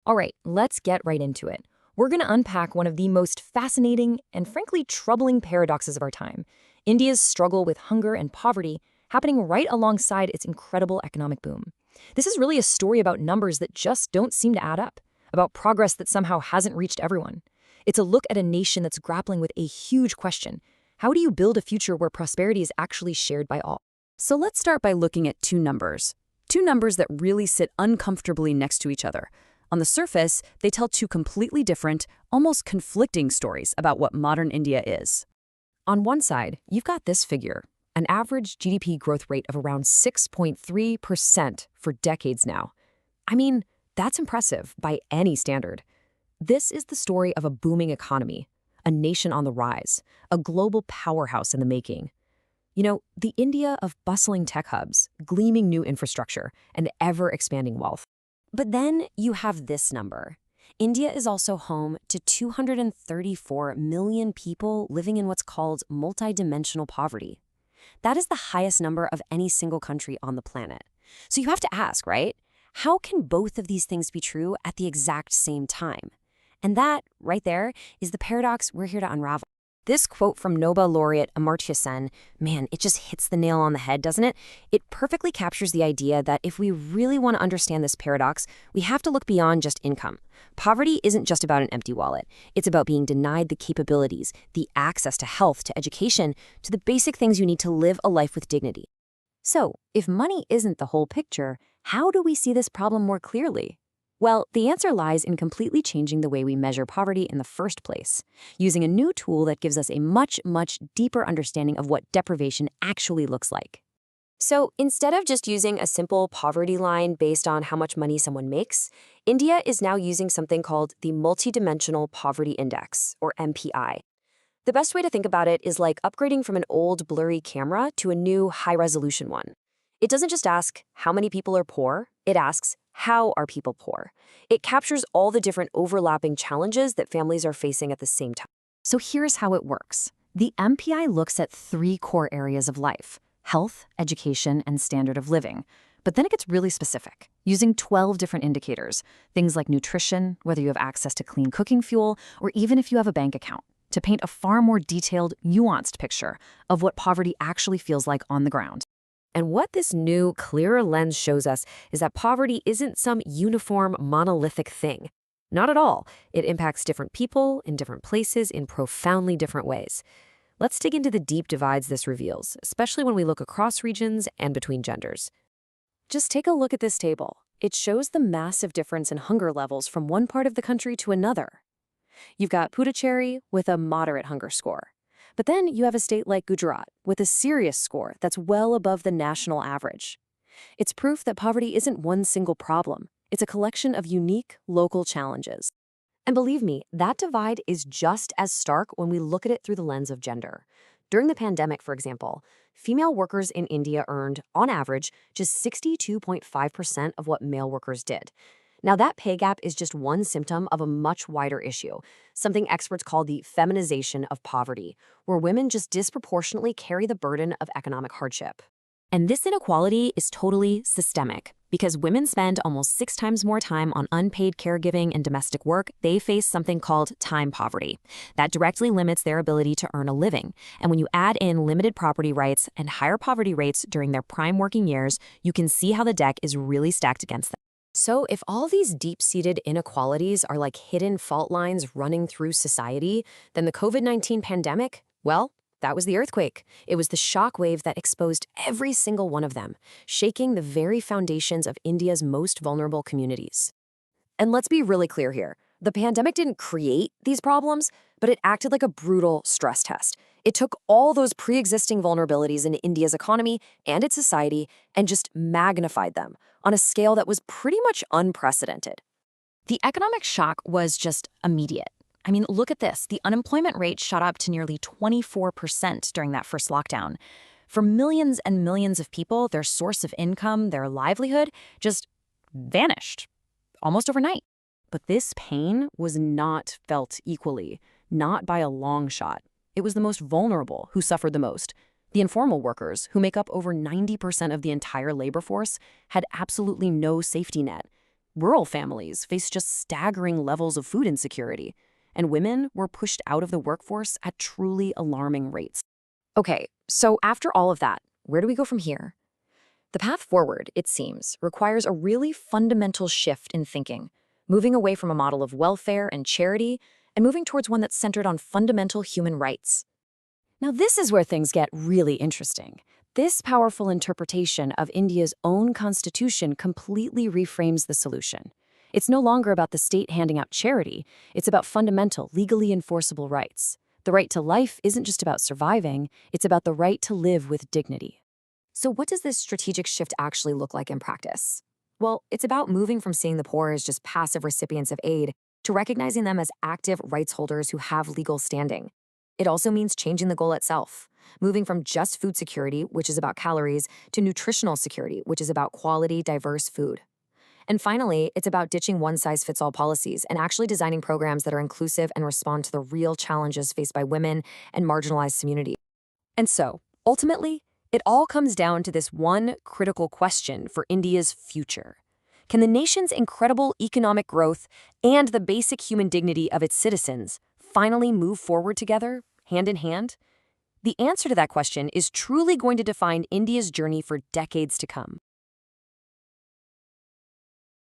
All right, let's get right into it. We're going to unpack one of the most fascinating and frankly troubling paradoxes of our time: India's struggle with hunger and poverty happening right alongside its incredible economic boom. This is really a story about numbers that just don't seem to add up, about progress that somehow hasn't reached everyone. It's a look at a nation that's grappling with a huge question: how do you build a future where prosperity is actually shared by all? So let's start by looking at two numbers that really sit uncomfortably next to each other. On the surface, they tell two completely different, almost conflicting stories about what modern India is. On one side, you've got this figure, an average GDP growth rate of around 6.3% for decades now. I mean, that's impressive by any standard. This is the story of a booming economy, a nation on the rise, a global powerhouse in the making. You know, the India of bustling tech hubs, gleaming new infrastructure, and ever-expanding wealth. But then you have this number. India is also home to 234 million people living in what's called multidimensional poverty. That is the highest number of any single country on the planet. So you have to ask, right? How can both of these things be true at the exact same time? And that, right there, is the paradox we're here to unravel. This quote from Nobel laureate Amartya Sen, man, it just hits the nail on the head, doesn't it? It perfectly captures the idea that if we really want to understand this paradox, we have to look beyond just income. Poverty isn't just about an empty wallet. It's about being denied the capabilities, the access to health, to education, to the basic things you need to live a life with dignity. So, if money isn't the whole picture, how do we see this problem more clearly? Well, the answer lies in completely changing the way we measure poverty in the first place, using a new tool that gives us a much, much deeper understanding of what deprivation actually looks like. So instead of just using a simple poverty line based on how much money someone makes, India is now using something called the Multidimensional Poverty Index, or MPI. The best way to think about it is like upgrading from an old blurry camera to a new high-resolution one. It doesn't just ask how many people are poor, it asks how are people poor. It captures all the different overlapping challenges that families are facing at the same time. So here's how it works. The MPI looks at three core areas of life: health, education, and standard of living. But then it gets really specific, using 12 different indicators, things like nutrition, whether you have access to clean cooking fuel, or even if you have a bank account, to paint a far more detailed, nuanced picture of what poverty actually feels like on the ground. And what this new, clearer lens shows us is that poverty isn't some uniform, monolithic thing. Not at all. It impacts different people in different places in profoundly different ways. Let's dig into the deep divides this reveals, especially when we look across regions and between genders. Just take a look at this table. It shows the massive difference in hunger levels from one part of the country to another. You've got Puducherry with a moderate hunger score. But then you have a state like Gujarat with a serious score that's well above the national average. It's proof that poverty isn't one single problem. It's a collection of unique, local challenges. And believe me, that divide is just as stark when we look at it through the lens of gender. During the pandemic, for example, female workers in India earned, on average, just 62.5% of what male workers did. Now, that pay gap is just one symptom of a much wider issue, something experts call the feminization of poverty, where women just disproportionately carry the burden of economic hardship. And this inequality is totally systemic. Because women spend almost 6 times more time on unpaid caregiving and domestic work, they face something called time poverty. That directly limits their ability to earn a living. And when you add in limited property rights and higher poverty rates during their prime working years, you can see how the deck is really stacked against them. So if all these deep-seated inequalities are like hidden fault lines running through society, then the COVID-19 pandemic, well, that was the earthquake. It was the shock wave that exposed every single one of them, shaking the very foundations of India's most vulnerable communities. And let's be really clear here. The pandemic didn't create these problems, but it acted like a brutal stress test. It took all those pre-existing vulnerabilities in India's economy and its society and just magnified them on a scale that was pretty much unprecedented. The economic shock was just immediate. I mean, look at this. The unemployment rate shot up to nearly 24% during that first lockdown. For millions and millions of people, their source of income, their livelihood, just vanished almost overnight. But this pain was not felt equally, not by a long shot. It was the most vulnerable who suffered the most. The informal workers, who make up over 90% of the entire labor force, had absolutely no safety net. Rural families faced just staggering levels of food insecurity, and women were pushed out of the workforce at truly alarming rates. Okay, so after all of that, where do we go from here? The path forward, it seems, requires a really fundamental shift in thinking, moving away from a model of welfare and charity and moving towards one that's centered on fundamental human rights. Now, this is where things get really interesting. This powerful interpretation of India's own constitution completely reframes the solution. It's no longer about the state handing out charity, it's about fundamental, legally enforceable rights. The right to life isn't just about surviving, it's about the right to live with dignity. So what does this strategic shift actually look like in practice? Well, it's about moving from seeing the poor as just passive recipients of aid to recognizing them as active rights holders who have legal standing. It also means changing the goal itself, moving from just food security, which is about calories, to nutritional security, which is about quality, diverse food. And finally, it's about ditching one-size-fits-all policies and actually designing programs that are inclusive and respond to the real challenges faced by women and marginalized communities. And so, ultimately, it all comes down to this one critical question for India's future. Can the nation's incredible economic growth and the basic human dignity of its citizens finally move forward together, hand in hand? The answer to that question is truly going to define India's journey for decades to come.